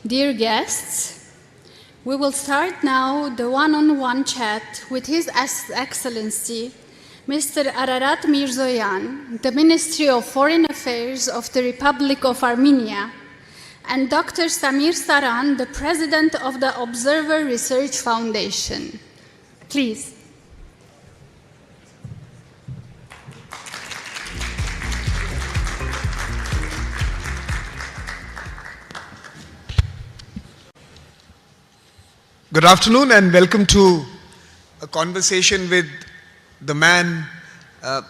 Dear guests, we will start now the one-on-one chat with His Excellency, Mr. Ararат Mիրզոյան, the Ministry of Foreign Affairs of the Republic of Armenia, and Dr. Samir Saran, the President of the Observer Research Foundation. Please. Good afternoon and welcome to a conversation with the man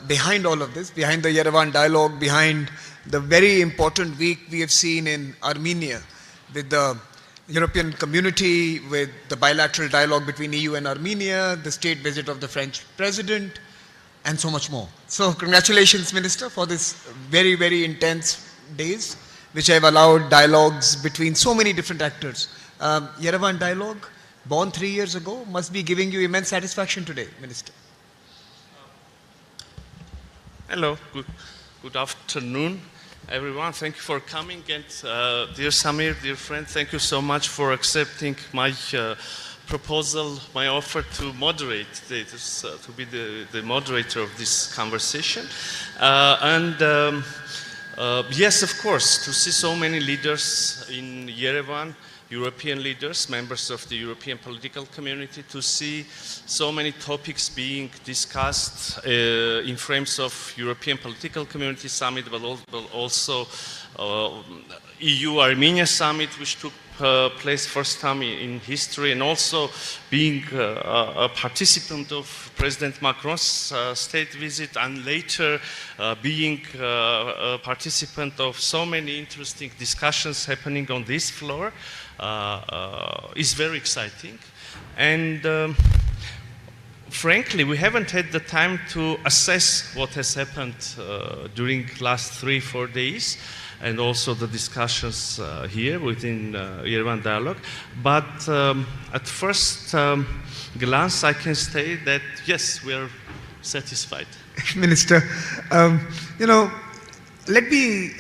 behind all of this, behind the Yerevan dialogue, behind the very important week we have seen in Armenia with the European community, with the bilateral dialogue between EU and Armenia, the state visit of the French president, and so much more. So congratulations, Minister, for this very, very intense days, which have allowed dialogues between so many different actors. Yerevan dialogue, born 3 years ago, must be giving you immense satisfaction today, Minister. Hello, good afternoon, everyone. Thank you for coming, and dear Samir, dear friend, thank you so much for accepting my proposal, my offer to moderate this, to be the moderator of this conversation. Yes, of course, to see so many leaders in Yerevan, European leaders, members of the European political community, to see so many topics being discussed in frames of European political community summit, but also EU-Armenia summit, which took place first time in history, and also being a participant of President Macron's state visit, and later being a participant of so many interesting discussions happening on this floor. Is very exciting, and frankly we haven't had the time to assess what has happened during last 3-4 days, and also the discussions here within Yerevan Dialogue, but at first glance I can say that yes, we are satisfied. Minister, let me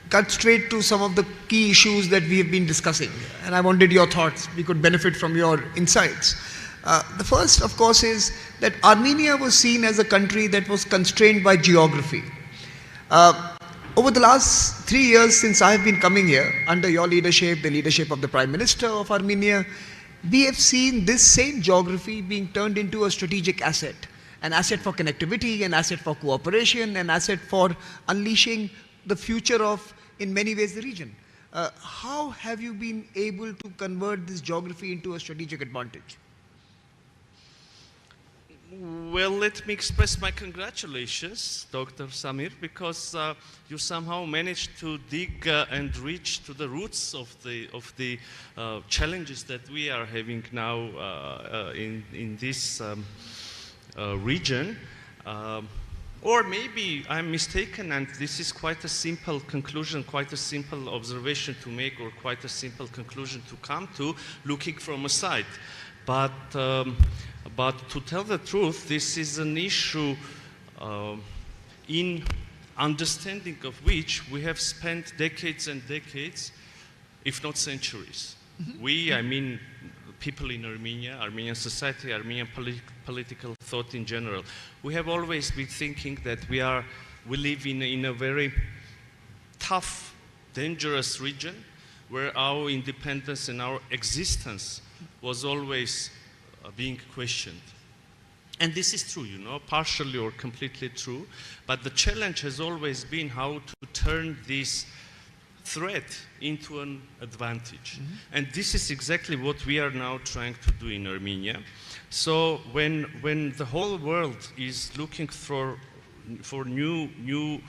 cut straight to some of the key issues that we have been discussing, and I wanted your thoughts. We could benefit from your insights. The first, of course, is that Armenia was seen as a country that was constrained by geography. Over the last 3 years since I have been coming here, under your leadership, the leadership of the Prime Minister of Armenia, we have seen this same geography being turned into a strategic asset, an asset for connectivity, an asset for cooperation, an asset for unleashing the future of, in many ways, the region. How have you been able to convert this geography into a strategic advantage? Well, let me express my congratulations, Dr. Samir, because you somehow managed to dig and reach to the roots of the challenges that we are having now in this region. Or maybe I'm mistaken, and this is quite a simple conclusion, quite a simple observation to make, or quite a simple conclusion to come to, looking from a side. But to tell the truth, this is an issue in understanding of which we have spent decades and decades, if not centuries. Mm-hmm. We, I mean, people in Armenia, Armenian society, Armenian political thought in general, we have always been thinking that we live in a very tough, dangerous region where our independence and our existence was always being questioned. And this is true, partially or completely true, but the challenge has always been how to turn this threat into an advantage. Mm-hmm. And this is exactly what we are now trying to do in Armenia. So when the whole world is looking for new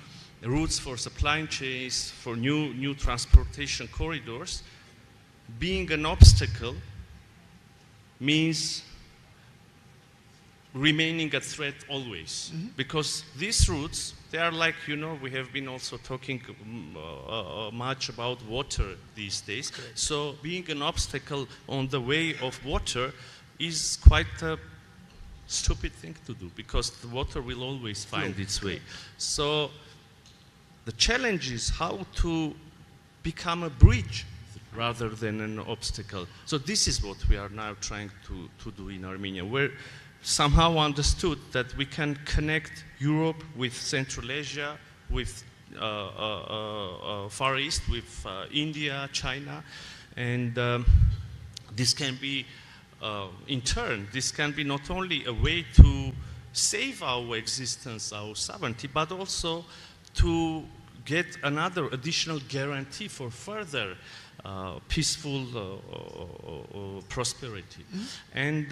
routes for supply chains, for new transportation corridors, being an obstacle means remaining a threat always. Mm-hmm. Because these routes, they are like, we have been also talking much about water these days. Correct. So being an obstacle on the way of water is quite a stupid thing to do, because the water will always find its way. So the challenge is how to become a bridge rather than an obstacle. So this is what we are now trying to do in Armenia. We're somehow understood that we can connect Europe with Central Asia, with Far East, with India, China, and this can be, in turn, this can be not only a way to save our existence, our sovereignty, but also to get another additional guarantee for further peaceful prosperity. And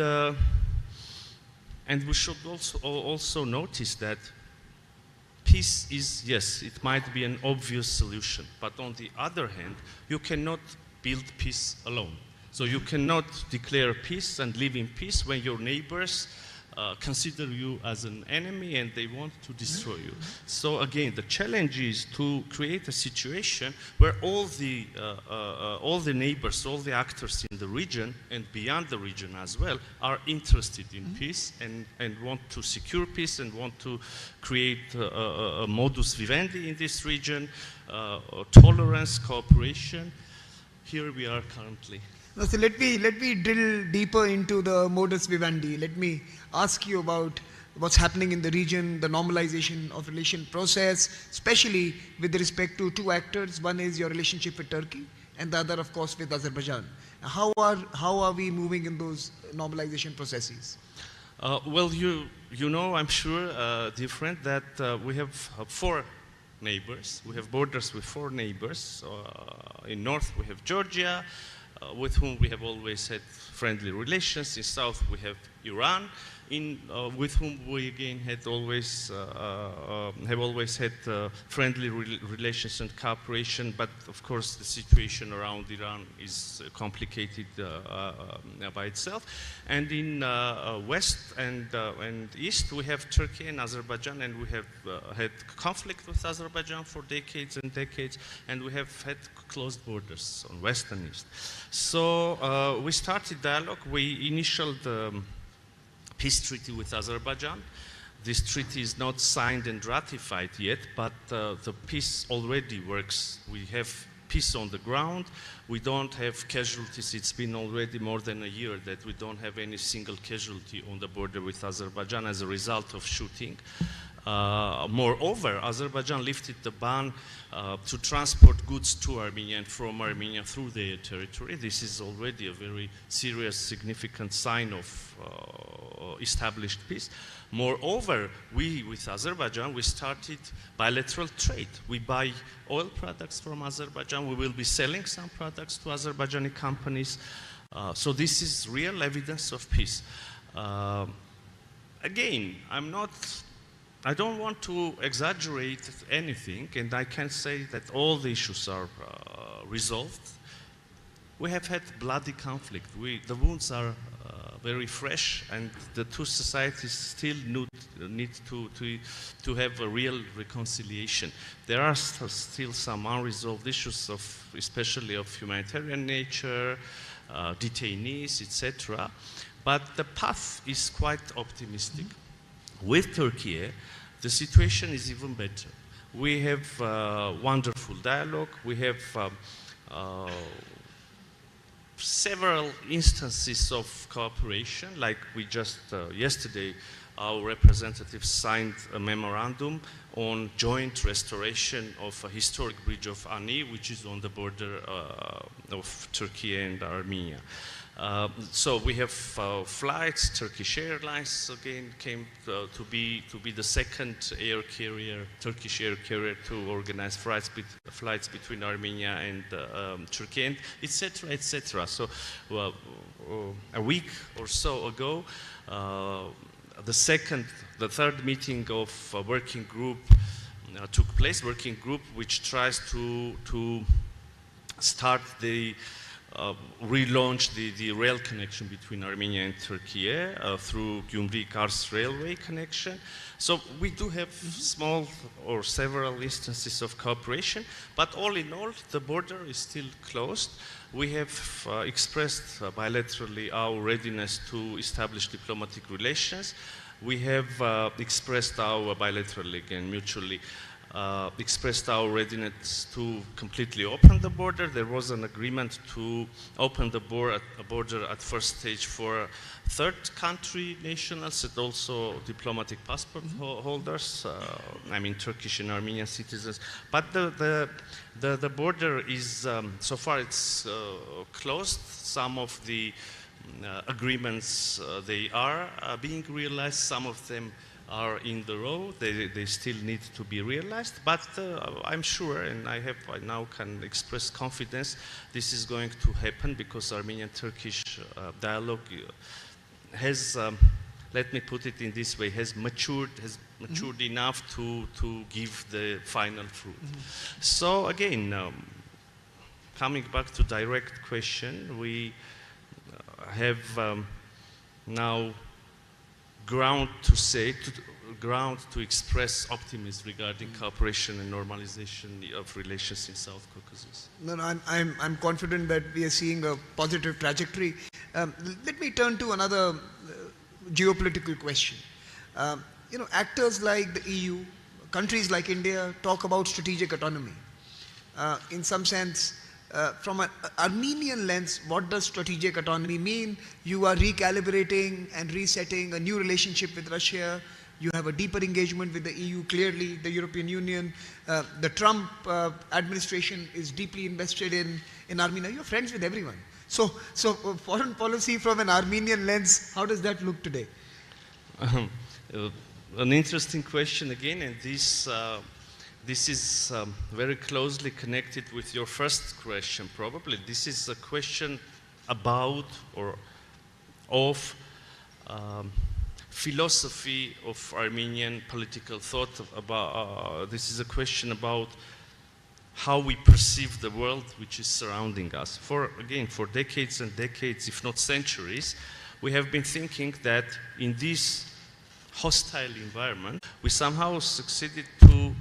we should also notice that peace is, yes, it might be an obvious solution, but on the other hand, you cannot build peace alone. So you cannot declare peace and live in peace when your neighbors consider you as an enemy and they want to destroy you. So again, the challenge is to create a situation where all the neighbors, all the actors in the region and beyond the region as well are interested in peace and want to secure peace and want to create a modus vivendi in this region, tolerance, cooperation. Here we are currently. Now, so let me drill deeper into the modus vivendi. Let me ask you about what's happening in the region, the normalization of relation process, especially with respect to two actors. One is your relationship with Turkey, and the other, of course, with Azerbaijan. How are we moving in those normalization processes? Well, you know, I'm sure, different that we have 4 neighbors. We have borders with 4 neighbors. In north, we have Georgia, with whom we have always had friendly relations. In south, we have Iran, with whom we again have always had friendly relations and cooperation. But of course, the situation around Iran is complicated by itself. And in west and east, we have Turkey and Azerbaijan, and we have had conflict with Azerbaijan for decades and decades, and we have had closed borders on west and east. So we started dialogue. We initialed peace treaty with Azerbaijan. This treaty is not signed and ratified yet, but the peace already works. We have peace on the ground. We don't have casualties. It's been already more than a year that we don't have any single casualty on the border with Azerbaijan as a result of shooting. Moreover, Azerbaijan lifted the ban to transport goods to Armenia and from Armenia through their territory. This is already a very serious, significant sign of established peace. Moreover, with Azerbaijan, we started bilateral trade. We buy oil products from Azerbaijan. We will be selling some products to Azerbaijani companies. So this is real evidence of peace. Again, I don't want to exaggerate anything, and I can say that all the issues are resolved. We have had bloody conflict. The wounds are very fresh, and the two societies still need to have a real reconciliation. There are still some unresolved issues, especially of humanitarian nature, detainees, etc. But the path is quite optimistic. With Turkey, the situation is even better. We have wonderful dialogue. We have several instances of cooperation, like we just yesterday, our representatives signed a memorandum on joint restoration of a historic bridge of Ani, which is on the border of Turkey and Armenia. So we have flights. Turkish Airlines again came to be the second air carrier, Turkish air carrier, to organize flights between Armenia and Turkey, and etc., etc. So a week or so ago, the third meeting of a working group took place. Working group which tries to start the relaunch the rail connection between Armenia and Turkey through Gyumri-Kars railway connection. So we do have small or several instances of cooperation, but all in all, the border is still closed. We have expressed bilaterally our readiness to establish diplomatic relations. We have expressed our bilaterally, again, mutually, expressed our readiness to completely open the border. There was an agreement to open the border at first stage for third country nationals and also diplomatic passport holders, I mean Turkish and Armenian citizens. But the border is, so far it's closed. Some of the agreements, they are being realized, some of them are in the road, they still need to be realized, but I'm sure, and I now can express confidence, this is going to happen because Armenian-Turkish dialogue has, let me put it in this way, has matured enough to give the final fruit. So again, coming back to direct question, we have now ground to express optimism regarding cooperation and normalization of relations in South Caucasus. No, I'm confident that we are seeing a positive trajectory. Let me turn to another geopolitical question. Actors like the EU, countries like India talk about strategic autonomy. In some sense, from an Armenian lens, what does strategic autonomy mean? You are recalibrating and resetting a new relationship with Russia. You have a deeper engagement with the EU, clearly, the European Union. The Trump administration is deeply invested in Armenia. You're friends with everyone. So foreign policy from an Armenian lens, how does that look today? An interesting question again, and this is very closely connected with your first question, probably. This is a question about or of philosophy of Armenian political thought. This is a question about how we perceive the world which is surrounding us. For decades and decades, if not centuries, we have been thinking that in this hostile environment, we somehow succeeded to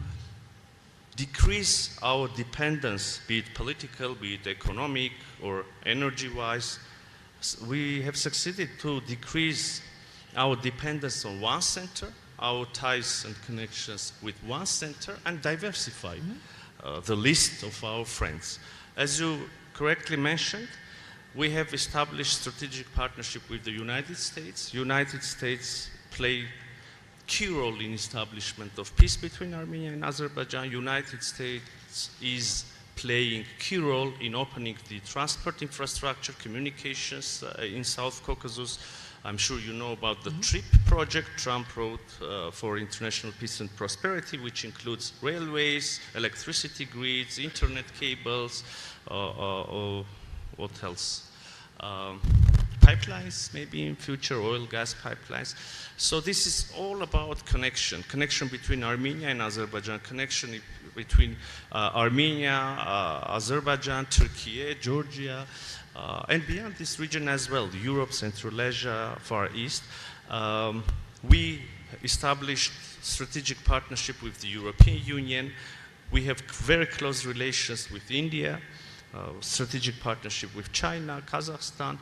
decrease our dependence, be it political, be it economic or energy-wise. We have succeeded to decrease our dependence on one center, our ties and connections with one center, and diversify the list of our friends. As you correctly mentioned, we have established strategic partnership with the United States. United States play key role in establishment of peace between Armenia and Azerbaijan. United States is playing key role in opening the transport infrastructure, communications in South Caucasus. I'm sure you know about the TRIP project Trump wrote for international peace and prosperity, which includes railways, electricity grids, internet cables, what else? Pipelines, maybe in future, oil, gas pipelines. So this is all about connection between Armenia and Azerbaijan, connection between Armenia, Azerbaijan, Turkey, Georgia, and beyond this region as well, Europe, Central Asia, Far East. We established strategic partnership with the European Union. We have very close relations with India, strategic partnership with China, Kazakhstan,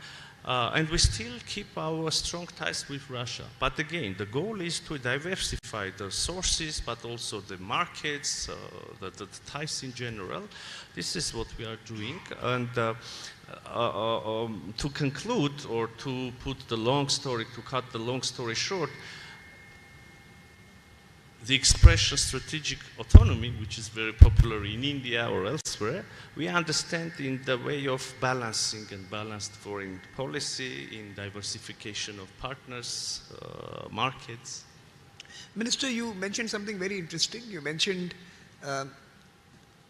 and we still keep our strong ties with Russia. But again, the goal is to diversify the sources, but also the markets, the ties in general. This is what we are doing. And to conclude, or to cut the long story short, the expression strategic autonomy, which is very popular in India or elsewhere, we understand in the way of balancing and balanced foreign policy, in diversification of partners, markets. Minister, you mentioned something very interesting. You mentioned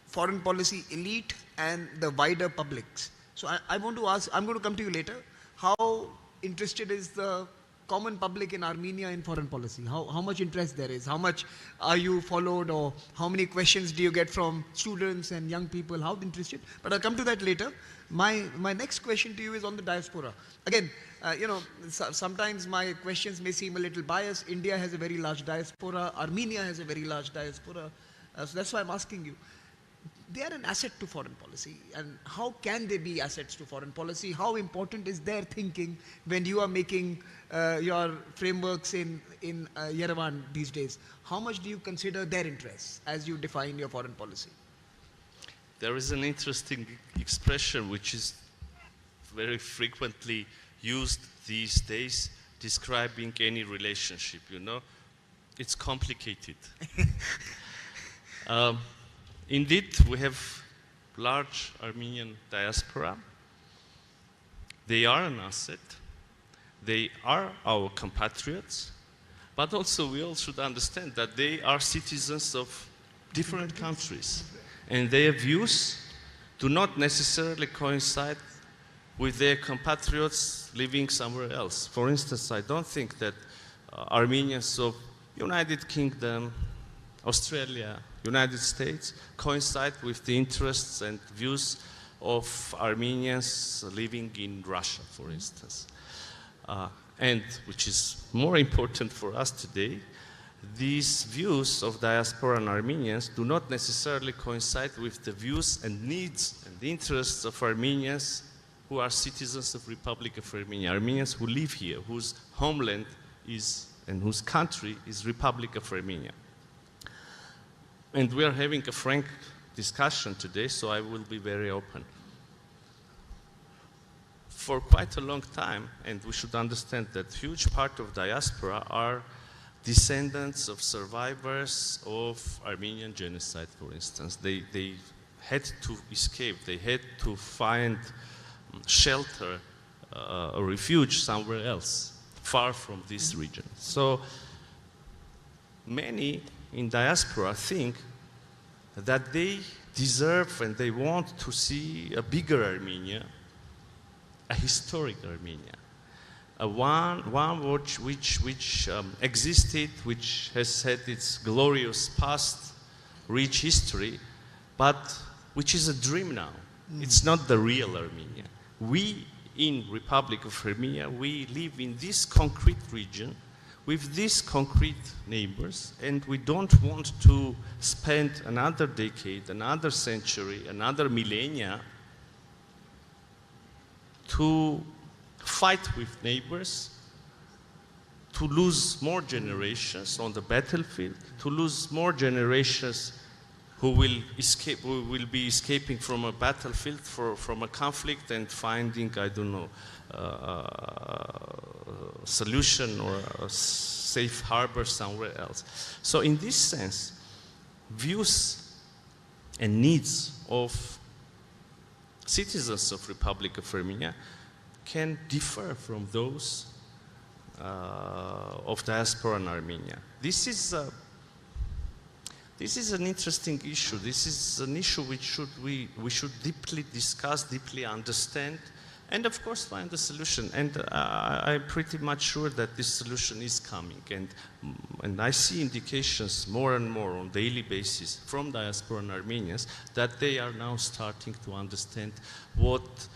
foreign policy elite and the wider publics. So I want to ask, I'm going to come to you later, how interested is the common public in Armenia in foreign policy? How much interest there is? How much are you followed, or how many questions do you get from students and young people? How interested? But I'll come to that later. My next question to you is on the diaspora. Again, sometimes my questions may seem a little biased. India has a very large diaspora. Armenia has a very large diaspora. So that's why I'm asking you. they are an asset to foreign policy. And how can they be assets to foreign policy? How important is their thinking when you are making your frameworks in Yerevan these days? How much do you consider their interests as you define your foreign policy? There is an interesting expression which is very frequently used these days describing any relationship, you know. It's complicated. Indeed, we have large Armenian diaspora. They are an asset. They are our compatriots. But also we all should understand that they are citizens of different countries. And their views do not necessarily coincide with their compatriots living somewhere else. For instance, I don't think that Armenians of United Kingdom, Australia, United States coincide with the interests and views of Armenians living in Russia, for instance. And which is more important for us today, these views of diaspora and Armenians do not necessarily coincide with the views and needs and interests of Armenians who are citizens of Republic of Armenia, Armenians who live here, whose homeland is and whose country is Republic of Armenia. And we are having a frank discussion today, so I will be very open. For quite a long time, and we should understand that huge part of diaspora are descendants of survivors of Armenian genocide, for instance. They had to escape, they had to find shelter, a refuge somewhere else, far from this region. So many in diaspora think that they deserve and they want to see a bigger Armenia, a historic Armenia, one which existed, which has had its glorious past, rich history, but which is a dream now. It's not the real Armenia. We in Republic of Armenia, we live in this concrete region with these concrete neighbors, and we don't want to spend another decade, another century, another millennia to fight with neighbors, to lose more generations on the battlefield, to lose more generations who will be escaping from a battlefield, from a conflict, and finding, I don't know, a solution or a safe harbor somewhere else. So in this sense, views and needs of citizens of Republic of Armenia can differ from those of diaspora in Armenia. This is an interesting issue. This is an issue which we should deeply discuss, deeply understand, and of course find a solution. And I'm pretty much sure that this solution is coming. And I see indications more and more on a daily basis from diaspora and Armenians that they are now starting to understand what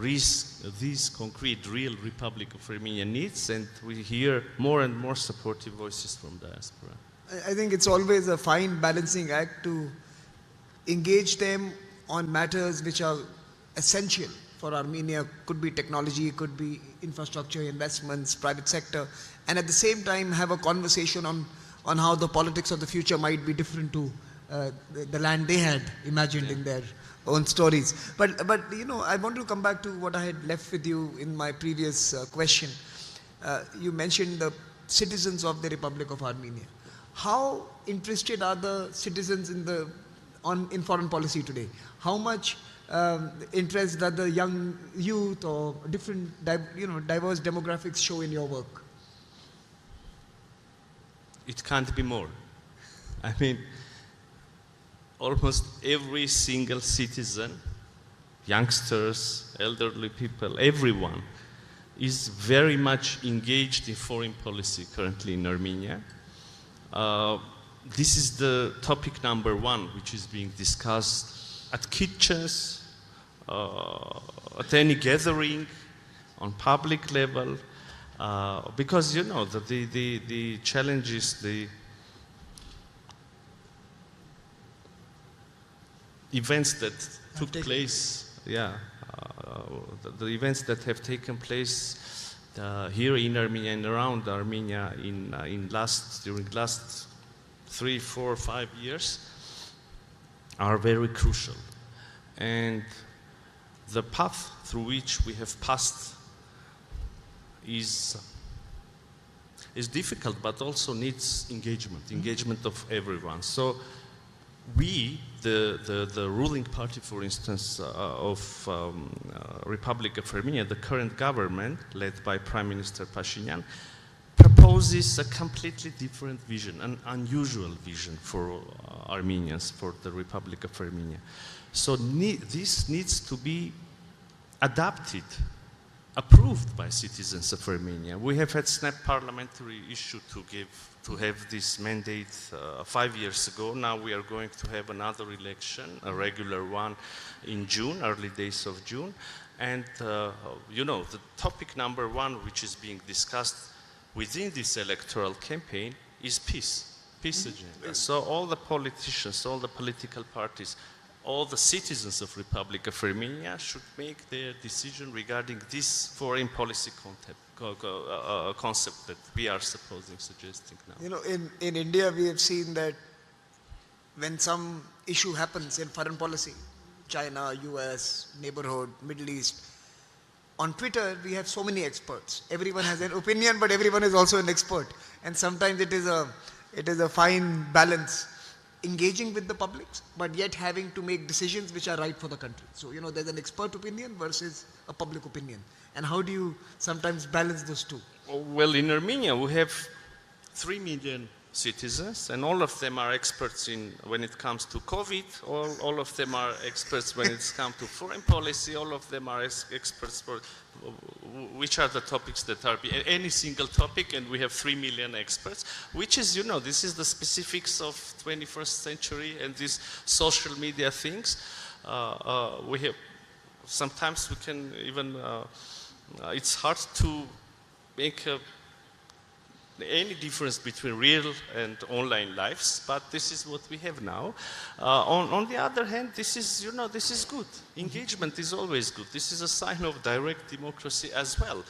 this concrete, real Republic of Armenia needs, and we hear more and more supportive voices from diaspora. I think it's always a fine balancing act to engage them on matters which are essential for Armenia. Could be technology, could be infrastructure, investments, private sector, and at the same time have a conversation on how the politics of the future might be different to the land they had imagined in their own stories. But you know, I want to come back to what I had left with you in my previous question. You mentioned the citizens of the Republic of Armenia. How interested are the citizens in foreign policy today? How much interest that the young youth or different diverse demographics show in your work? It can't be more. I mean, almost every single citizen, youngsters, elderly people, everyone is very much engaged in foreign policy currently in Armenia. This is the topic number one, which is being discussed at kitchens, at any gathering, on public level, because you know the challenges, events that took place, the events that have taken place here in Armenia and around Armenia during last 3, 4, 5 years are very crucial. And the path through which we have passed is difficult, but also needs engagement of everyone. So we, the ruling party, for instance, of Republic of Armenia, the current government, led by Prime Minister Pashinyan, proposes a completely different vision, an unusual vision for Armenians, for the Republic of Armenia. So this needs to be adapted, approved by citizens of Armenia. We have had SNAP parliamentary issue to have this mandate 5 years ago. Now we are going to have another election, a regular one in June, early days of June. And you know, the topic number one which is being discussed within this electoral campaign is peace agenda. So all the politicians, all the political parties, all the citizens of Republic of Armenia should make their decision regarding this foreign policy concept that we are suggesting now. You know, in India we have seen that when some issue happens in foreign policy, China, US, neighborhood, Middle East, on Twitter we have so many experts. Everyone has an opinion, but everyone is also an expert. And sometimes it is a fine balance, engaging with the public, but yet having to make decisions which are right for the country. So, you know, there's an expert opinion versus a public opinion. And how do you sometimes balance those two? Well, in Armenia, we have 3 million citizens, and all of them are experts when it comes to COVID, all of them are experts when it comes to foreign policy, all of them are experts for which are the topics that are any single topic, and we have 3 million experts, which is, you know, this is the specifics of 21st century and these social media things. We have, sometimes we can even, it's hard to make any difference between real and online lives, but this is what we have now. On the other hand, this is, you know, this is good. Engagement is always good. This is a sign of direct democracy as well.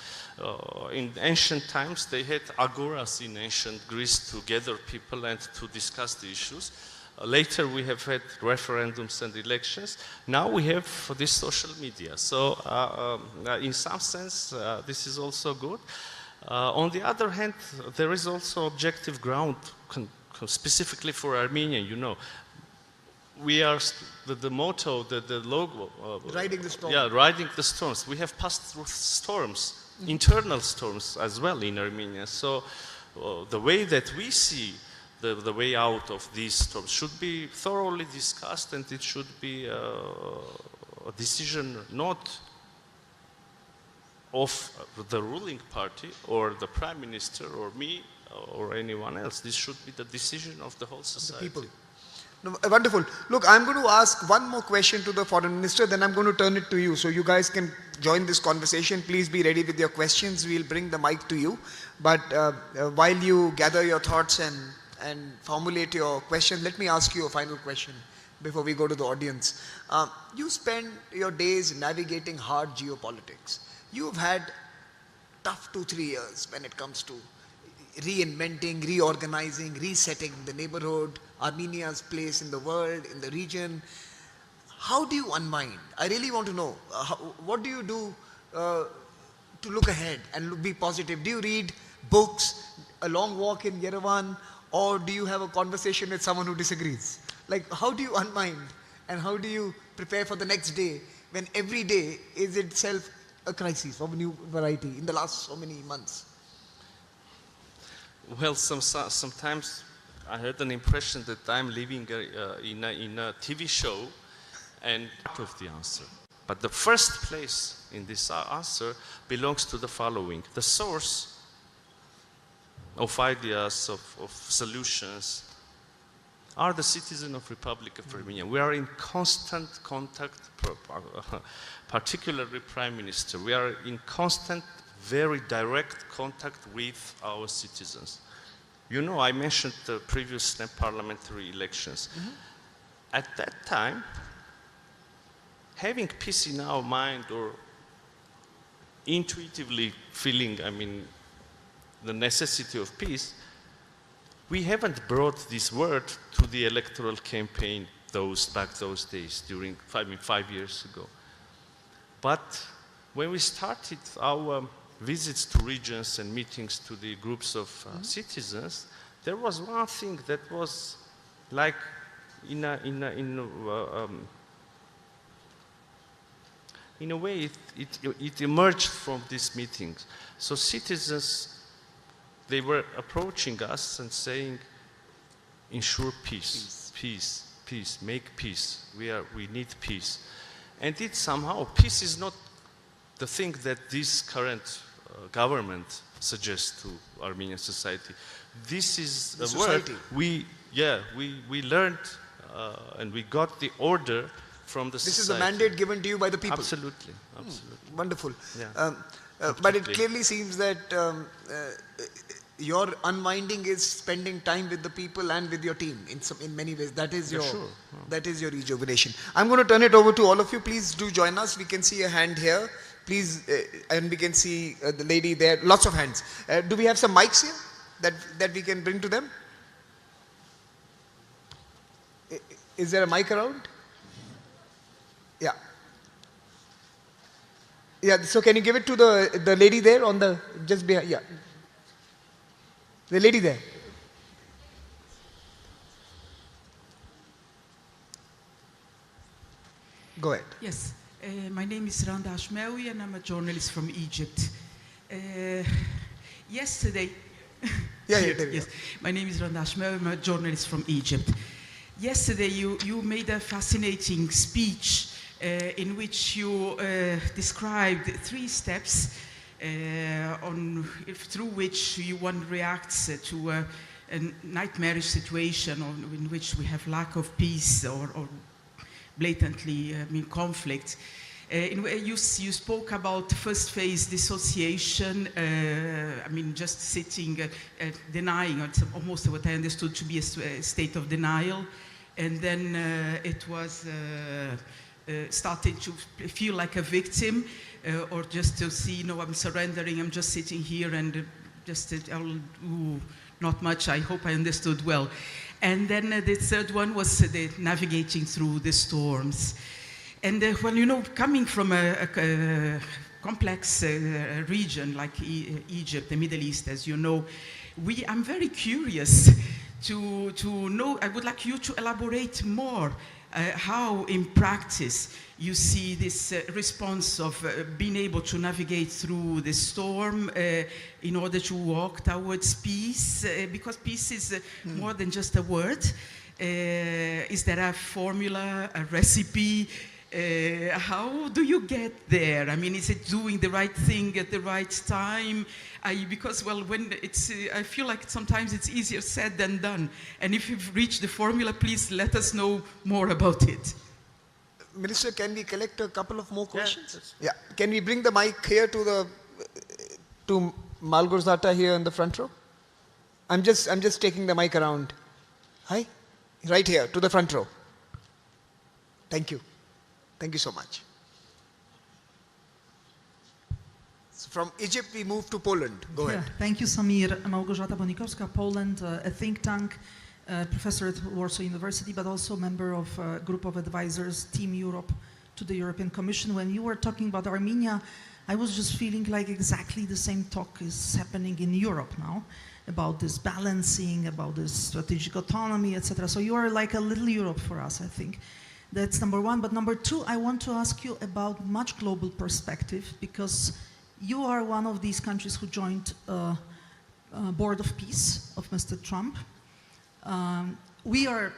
In ancient times, they had agoras in ancient Greece to gather people and to discuss the issues. Later, we have had referendums and elections. Now we have this social media. So, in some sense, this is also good. On the other hand, there is also objective ground, specifically for Armenia, you know. We are, the motto, the logo. Riding the storm. Yeah, riding the storms. We have passed through storms, internal storms as well in Armenia. So the way that we see the way out of these storms should be thoroughly discussed, and it should be a decision not of the ruling party or the prime minister or me or anyone else. This should be the decision of the whole society. The people. No, wonderful. Look, I'm going to ask one more question to the foreign minister, then I'm going to turn it to you. So you guys can join this conversation. Please be ready with your questions. We'll bring the mic to you. But while you gather your thoughts and formulate your question, let me ask you a final question before we go to the audience. You spend your days navigating hard geopolitics. You've had tough 2-3 years when it comes to reinventing, reorganizing, resetting the neighborhood, Armenia's place in the world, in the region. How do you unwind? I really want to know. What do you do to look ahead and be positive? Do you read books, a long walk in Yerevan, or do you have a conversation with someone who disagrees? Like, how do you unwind and how do you prepare for the next day when every day is itself a crisis of a new variety in the last so many months? Well, sometimes I had an impression that I'm living in a TV show and part of the answer. But the first place in this answer belongs to the following. The source of ideas, of solutions, are the citizens of Republic of Armenia. We are in constant contact, particularly Prime Minister. We are in constant, very direct contact with our citizens. You know, I mentioned the previous parliamentary elections. At that time, having peace in our mind or intuitively feeling, the necessity of peace, we haven't brought this word to the electoral campaign those days during 5 years ago. But when we started our visits to regions and meetings to the groups of citizens, there was one thing that was like in a way it emerged from these meetings. So citizens, they were approaching us and saying, ensure peace, make peace. We need peace. And it somehow, peace is not the thing that this current government suggests to Armenian society. This is a word we learned and we got the order from the society. This is a mandate given to you by the people. Absolutely. Wonderful. Yeah. But it clearly seems that your unwinding is spending time with the people and with your team in many ways. That is your that is your rejuvenation. I'm going to turn it over to all of you. Please do join us. We can see a hand here. Please, and we can see the lady there. Lots of hands. Do we have some mics here that we can bring to them? Is there a mic around? Yeah. Yeah, so can you give it to the lady there on the, just behind, yeah. The lady there. Go ahead. Yes, my name is Randa Ashmewi and I'm a journalist from Egypt. Yesterday, yes, my name is Randa Ashmewi, I'm a journalist from Egypt. Yesterday you made a fascinating speech in which you described 3 steps through which one reacts to a nightmarish situation in which we have lack of peace or blatantly conflict. You spoke about first phase dissociation, just sitting, denying, it's almost what I understood to be a state of denial, and then it was started to feel like a victim, or just to see, no, I'm surrendering, I'm just sitting here and just, not much, I hope I understood well. And then the third one was the navigating through the storms. And coming from a complex region like Egypt, the Middle East, as you know, I'm very curious to know, I would like you to elaborate more how in practice you see this response of being able to navigate through the storm in order to walk towards peace, because peace is more than just a word. Is there a formula, a recipe? How do you get there? Is it doing the right thing at the right time? Because when I feel like sometimes it's easier said than done. And if you've reached the formula, please let us know more about it. Minister, can we collect a couple of more questions? Yeah. Can we bring the mic here to Malgorzata here in the front row? I'm just taking the mic around. Hi, right here to the front row. Thank you. Thank you so much. So from Egypt, we move to Poland. Go ahead. Thank you, Samir. Małgorzata Bonikowska, Poland, a think tank, professor at Warsaw University, but also member of a group of advisors, Team Europe, to the European Commission. When you were talking about Armenia, I was just feeling like exactly the same talk is happening in Europe now, about this balancing, about this strategic autonomy, etc. So you are like a little Europe for us, I think. That's number one. But number two, I want to ask you about much global perspective, because you are one of these countries who joined Board of Peace of Mr. Trump. We are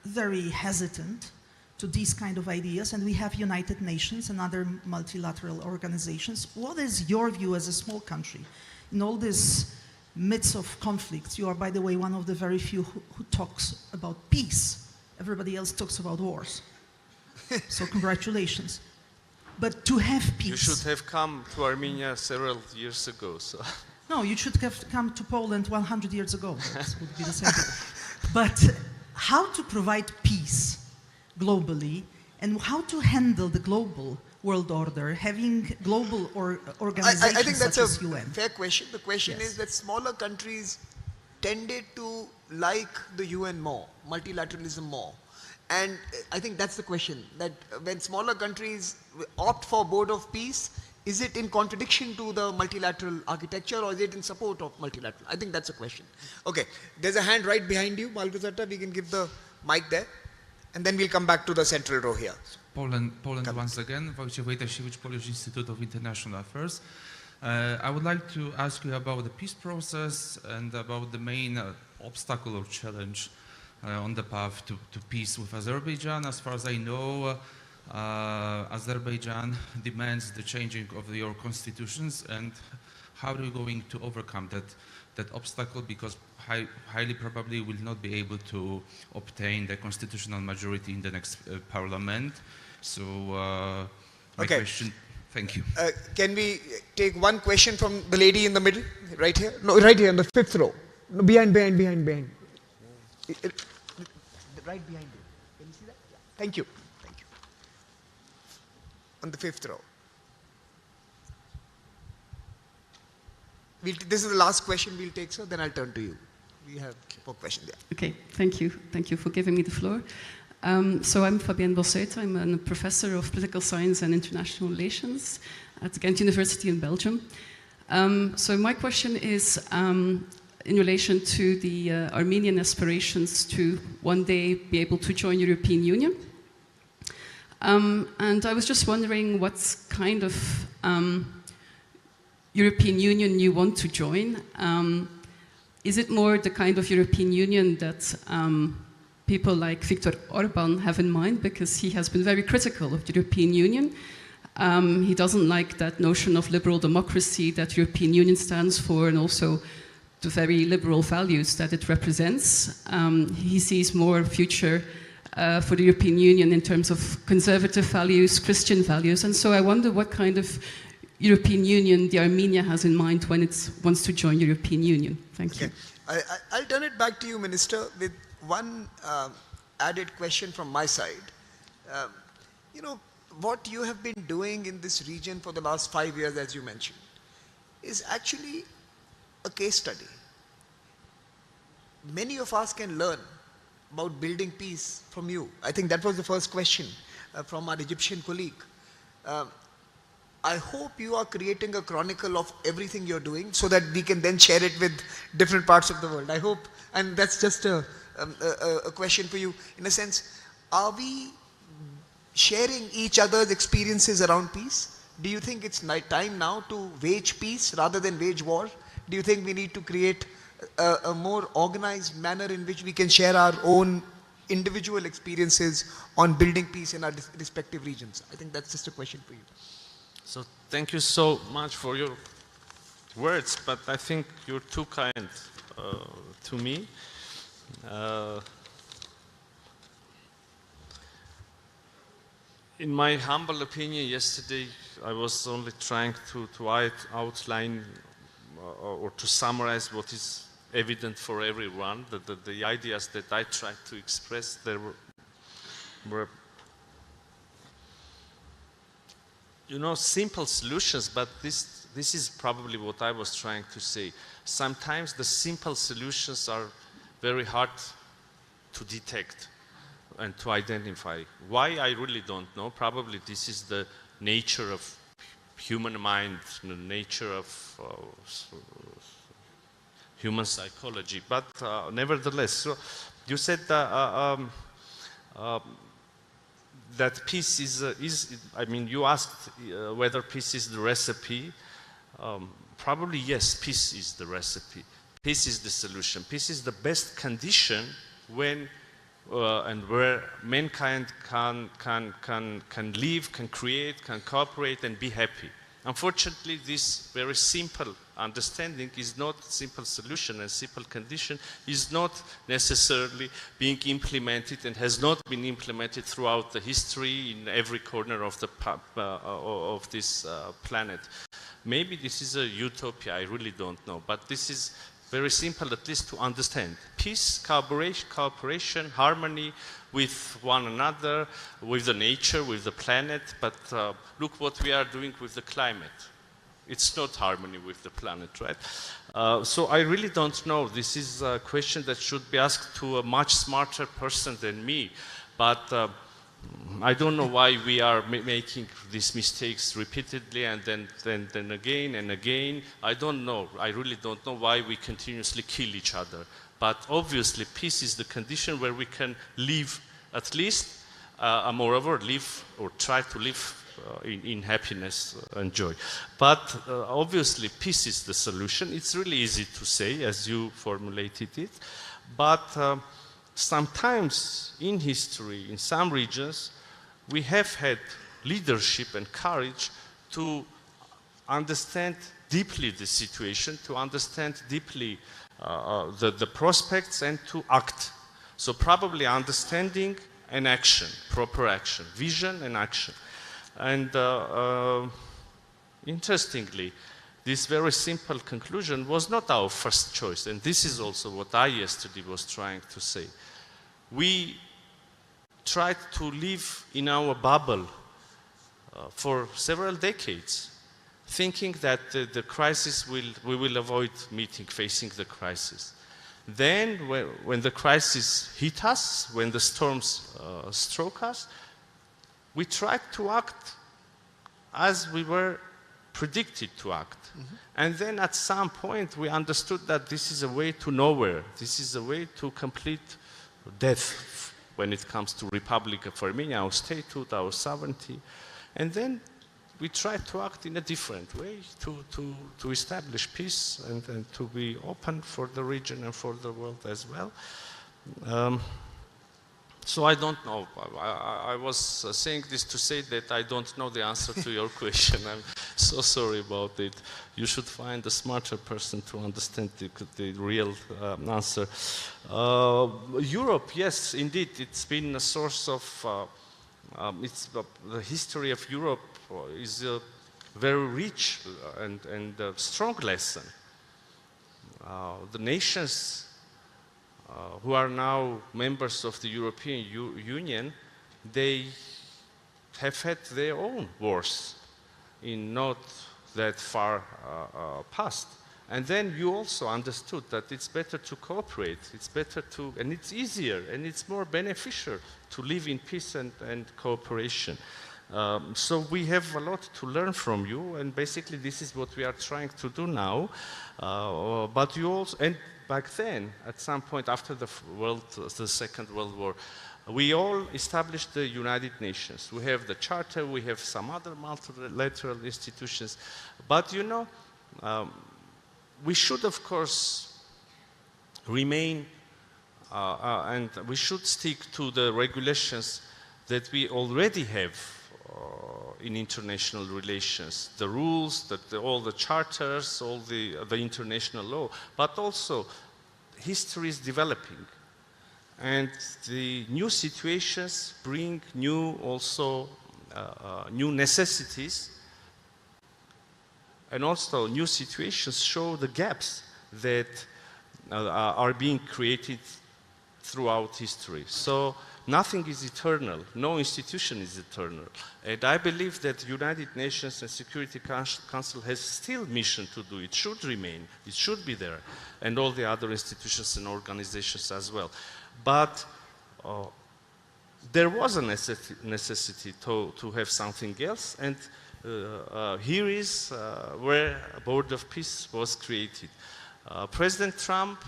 very hesitant to these kind of ideas, and we have United Nations and other multilateral organizations. What is your view as a small country in all this midst of conflicts? You are, by the way, one of the very few who talks about peace. Everybody else talks about wars. So congratulations. But to have peace... You should have come to Armenia several years ago. So. No, you should have come to Poland 100 years ago. That would be the same. But how to provide peace globally and how to handle the global world order, having global organizations I think that's such as a UN? fair question. The question is that smaller countries tended to like the UN more, multilateralism more. And I think that's the question, that when smaller countries opt for Board of Peace, is it in contradiction to the multilateral architecture, or is it in support of multilateral? I think that's a question. Okay, there's a hand right behind you, Malgorzata. We can give the mic there. And then we'll come back to the central row here. Poland once again. Wojciech Wojtasiewicz, Polish Institute of International Affairs. I would like to ask you about the peace process and about the main obstacle or challenge on the path to peace with Azerbaijan. As far as I know, Azerbaijan demands the changing of your constitutions, and how are you going to overcome that obstacle, because highly probably will not be able to obtain the constitutional majority in the next parliament. So my question, thank you. Can we take one question from the lady in the middle, right here? No, right here in the fifth row. No, behind. Right behind you. Can you see that? Yeah. Thank you. On the fifth row. This is the last question we'll take, sir. Then I'll turn to you. We have 4 questions there. Okay, thank you. Thank you for giving me the floor. So I'm Fabienne Bossuet. I'm a professor of political science and international relations at Ghent University in Belgium. So my question is in relation to the Armenian aspirations to one day be able to join European Union. And I was just wondering what kind of European Union you want to join. Is it more the kind of European Union that people like Viktor Orban have in mind, because he has been very critical of the European Union? He doesn't like that notion of liberal democracy that the European Union stands for, and also the very liberal values that it represents. He sees more future for the European Union in terms of conservative values, Christian values. And so I wonder what kind of European Union the Armenia has in mind when it wants to join the European Union. Thank you. I'll turn it back to you, Minister, with one added question from my side. You know, what you have been doing in this region for the last 5 years, as you mentioned, is actually a case study. Many of us can learn about building peace from you. I think that was the first question from our Egyptian colleague. I hope you are creating a chronicle of everything you're doing so that we can then share it with different parts of the world. I hope, and that's just a question for you. In a sense, are we sharing each other's experiences around peace? Do you think it's time now to wage peace rather than wage war? Do you think we need to create a more organized manner in which we can share our own individual experiences on building peace in our respective regions? I think that's just a question for you. So thank you so much for your words, but I think you're too kind to me. In my humble opinion, yesterday I was only trying to outline or to summarize what is evident for everyone, that the ideas that I tried to express there were you know, simple solutions, but this is probably what I was trying to say. Sometimes the simple solutions are very hard to detect and to identify. Why, I really don't know. Probably this is the nature of human mind, the nature of human psychology. But nevertheless, so you said that peace is, I mean, you asked whether peace is the recipe. Probably yes, peace is the recipe. Peace is the solution. Peace is the best condition when and where mankind can live, can create, can cooperate and be happy. Unfortunately, this very simple understanding is not a simple solution, and simple condition is not necessarily being implemented and has not been implemented throughout the history in every corner of this planet. Maybe this is a utopia, I really don't know, but this is very simple, at least to understand. Peace, cooperation, harmony with one another, with the nature, with the planet, but look what we are doing with the climate. It's not harmony with the planet, right? So I really don't know. This is a question that should be asked to a much smarter person than me, but I don't know why we are making these mistakes repeatedly and then again and again. I don't know. I really don't know why we continuously kill each other. But obviously, peace is the condition where we can live, at least, moreover, live or try to live in happiness and joy. But obviously, peace is the solution. It's really easy to say, as you formulated it. But sometimes in history, in some regions, we have had leadership and courage to understand deeply the situation, to understand deeply the prospects, and to act. So probably understanding and action, proper action, vision and action. And interestingly, this very simple conclusion was not our first choice, and this is also what I yesterday was trying to say. We tried to live in our bubble for several decades, thinking that the crisis we will avoid facing the crisis. Then, when the crisis hit us, when the storms struck us, we tried to act as we were predicted to act. Mm-hmm. And then at some point we understood that this is a way to nowhere. This is a way to complete death when it comes to Republic of Armenia, our statehood, our sovereignty. And then we tried to act in a different way to establish peace and to be open for the region and for the world as well. So I don't know. I was saying this to say that I don't know the answer to your question. I'm so sorry about it. You should find a smarter person to understand the real answer. Europe, yes, indeed, it's been a source of, the history of Europe is a very rich and strong lesson. The nations who are now members of the European Union, they have had their own wars in not that far past. And then you also understood that it's better to cooperate, it's better to, and it's easier and it's more beneficial to live in peace and cooperation. So we have a lot to learn from you, and basically this is what we are trying to do now. But you also, and back then, at some point after the Second World War, we all established the United Nations. We have the Charter, we have some other multilateral institutions. But you know, we should of course remain and we should stick to the regulations that we already have in international relations, the rules, all the charters, all the international law, but also history is developing. And the new situations bring new necessities, and also new situations show the gaps that are being created throughout history. So nothing is eternal, no institution is eternal. And I believe that the United Nations and Security Council has still mission to do. It should remain, it should be there, and all the other institutions and organizations as well. But there was a necessity to have something else, and here is where a Board of Peace was created. President Trump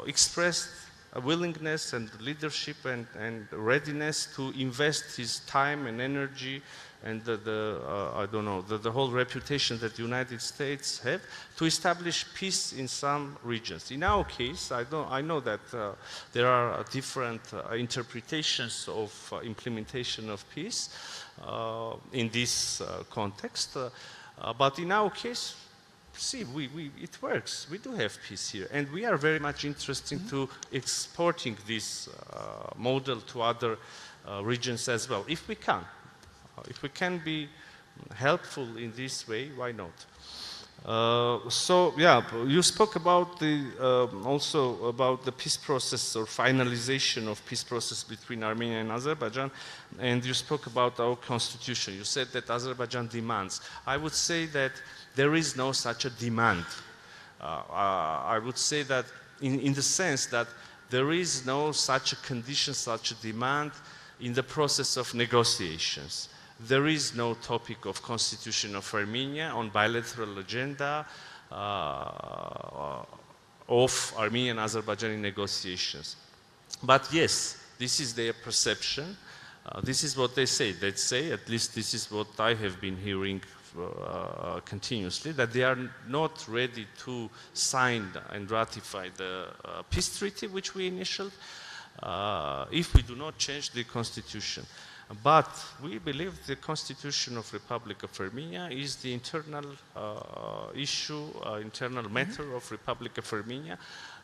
expressed a willingness and leadership and readiness to invest his time and energy and the whole reputation that the United States have to establish peace in some regions. In our case, I know that there are different interpretations of implementation of peace in this context, but in our case, see, it works. We do have peace here, and we are very much interested to exporting this model to other regions as well, if we can. If we can be helpful in this way, why not? So yeah, you spoke about also about the peace process or finalization of peace process between Armenia and Azerbaijan, and you spoke about our constitution. You said that Azerbaijan demands. I would say that there is no such a demand. I would say that in the sense that there is no such a condition, such a demand in the process of negotiations. There is no topic of constitution of Armenia on bilateral agenda of Armenian and Azerbaijani negotiations. But yes, this is their perception. This is what they say. They say, at least this is what I have been hearing continuously, that they are not ready to sign and ratify the peace treaty which we initialed if we do not change the constitution. But we believe the Constitution of Republic of Armenia is the internal issue, internal matter of Republic of Armenia.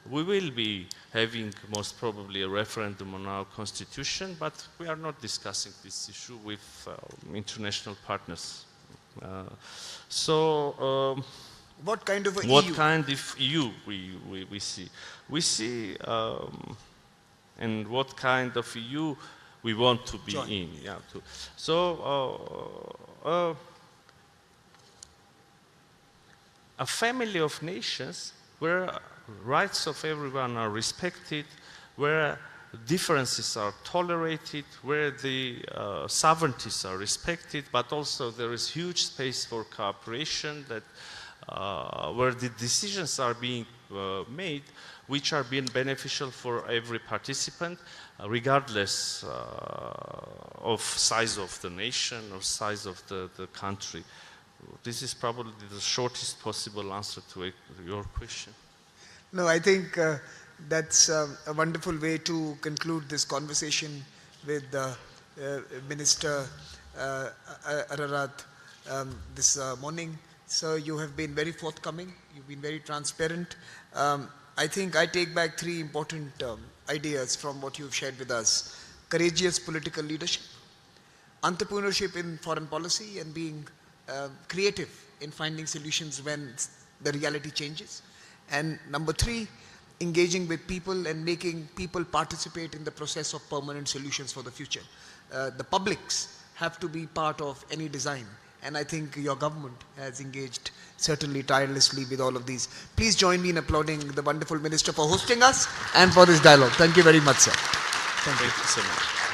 We will be having most probably a referendum on our constitution, but we are not discussing this issue with international partners. What kind of a what EU? kind of EU we see? We see, and what kind of EU we want to be Join. in. Yeah. A family of nations where rights of everyone are respected, where differences are tolerated, where the sovereignties are respected, but also there is huge space for cooperation, that where the decisions are being made which are being beneficial for every participant, regardless of size of the nation or size of the country. This is probably the shortest possible answer to your question. No, I think that's a wonderful way to conclude this conversation with Minister Ararat this morning. So you have been very forthcoming, you've been very transparent. I think I take back three important ideas from what you've shared with us. Courageous political leadership, entrepreneurship in foreign policy, and being creative in finding solutions when the reality changes. And number three, engaging with people and making people participate in the process of permanent solutions for the future. The publics have to be part of any design, and I think your government has engaged certainly tirelessly with all of these. Please join me in applauding the wonderful minister for hosting us and for this dialogue. Thank you very much, sir. Thank you so much.